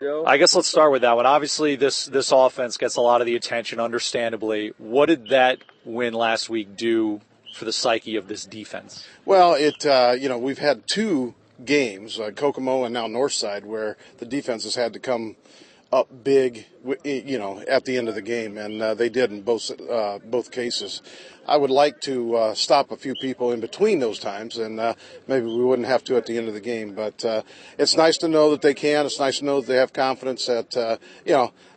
I guess let's start with that one. Obviously, this offense gets a lot of the attention, understandably. What did that win last week do for the psyche of this defense? Well, we've had two games, Kokomo and now Northside, where the defense has had to come up big, at the end of the game, and they did in both cases. I would like to stop a few people in between those times, and maybe we wouldn't have to at the end of the game. But it's nice to know that they can. It's nice to know that they have confidence that,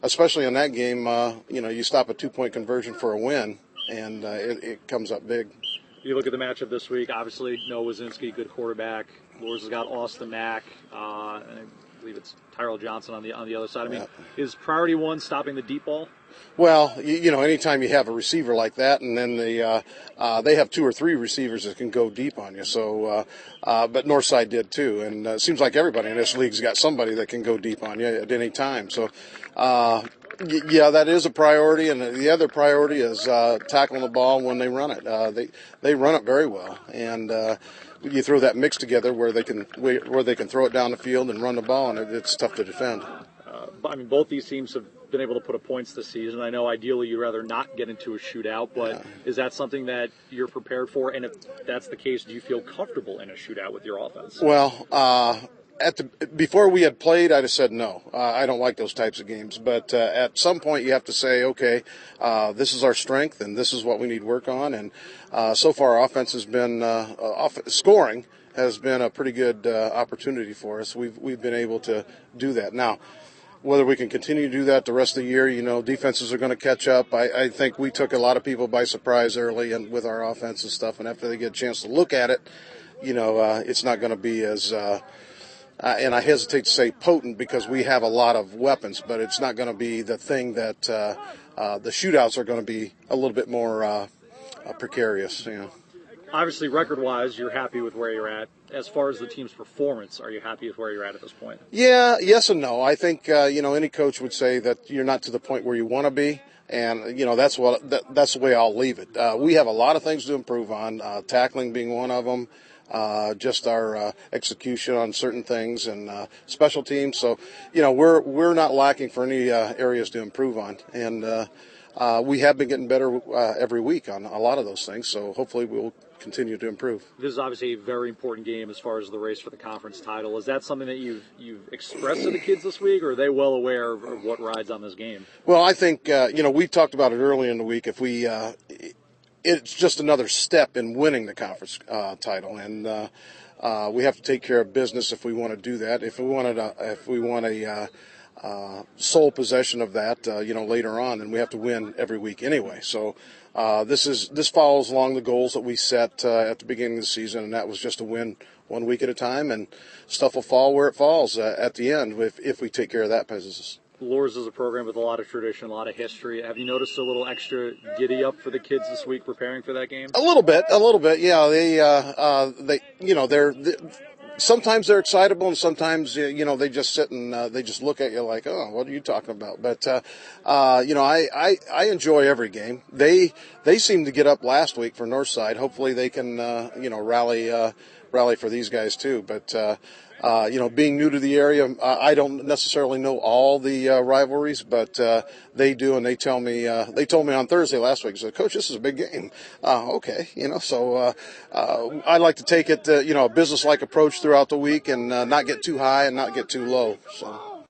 especially in that game, you stop a 2-point conversion for a win, and it comes up big. You look at the matchup this week, obviously, Noah Wazinski, good quarterback. Luers has got Austin Mack, and I believe it's Tyrell Johnson on the other side. I mean, is priority one stopping the deep ball? Well, anytime you have a receiver like that, and then they have 2 or 3 receivers that can go deep on you. So, but Northside did too, and it seems like everybody in this league's got somebody that can go deep on you at any time. So, that is a priority, and the other priority is tackling the ball when they run it. They run it very well, and you throw that mix together where they can throw it down the field and run the ball, and it's tough to defend. Both these teams have been able to put up points this season. I know ideally you'd rather not get into a shootout, but is that something that you're prepared for? And if that's the case, do you feel comfortable in a shootout with your offense? Well, before we had played, I'd have said no. I don't like those types of games. But at some point, you have to say, okay, this is our strength, and this is what we need to work on. And so far, our offense has been scoring has been a pretty good opportunity for us. We've been able to do that. Now, whether we can continue to do that the rest of the year, defenses are going to catch up. I think we took a lot of people by surprise early and with our offense and stuff. And after they get a chance to look at it, it's not going to be as and I hesitate to say potent because we have a lot of weapons, but it's not going to be the thing that the shootouts are going to be a little bit more precarious. Obviously, record-wise, you're happy with where you're at. As far as the team's performance, are you happy with where you're at this point? Yeah, yes and no. I think any coach would say that you're not to the point where you want to be, and that's the way I'll leave it. We have a lot of things to improve on, tackling being one of them. Just our execution on certain things and special teams. So, we're not lacking for any areas to improve on, and we have been getting better every week on a lot of those things. So hopefully we'll continue to improve. This is obviously a very important game as far as the race for the conference title. Is that something that you've expressed to the kids this week, or are they well aware of what rides on this game? Well, I think we talked about it early in the week. If we it's just another step in winning the conference title, and we have to take care of business if we want to do that. If we want a sole possession of that, later on, then we have to win every week anyway. So this follows along the goals that we set at the beginning of the season, and that was just to win 1 week at a time, and stuff will fall where it falls at the end if we take care of that business. Luers is a program with a lot of tradition, a lot of history. Have you noticed a little extra giddy up for the kids this week preparing for that game? A little bit, yeah. They're sometimes they're excitable, and sometimes they just sit and they just look at you like, oh, what are you talking about? But I enjoy every game. They seemed to get up last week for Northside. Hopefully they can rally for these guys too. But being new to the area, I don't necessarily know all the rivalries, but they do, and they told me on Thursday last week, said, Coach, this is a big game. Okay, so I like to take it, a business-like approach throughout the week and not get too high and not get too low. So.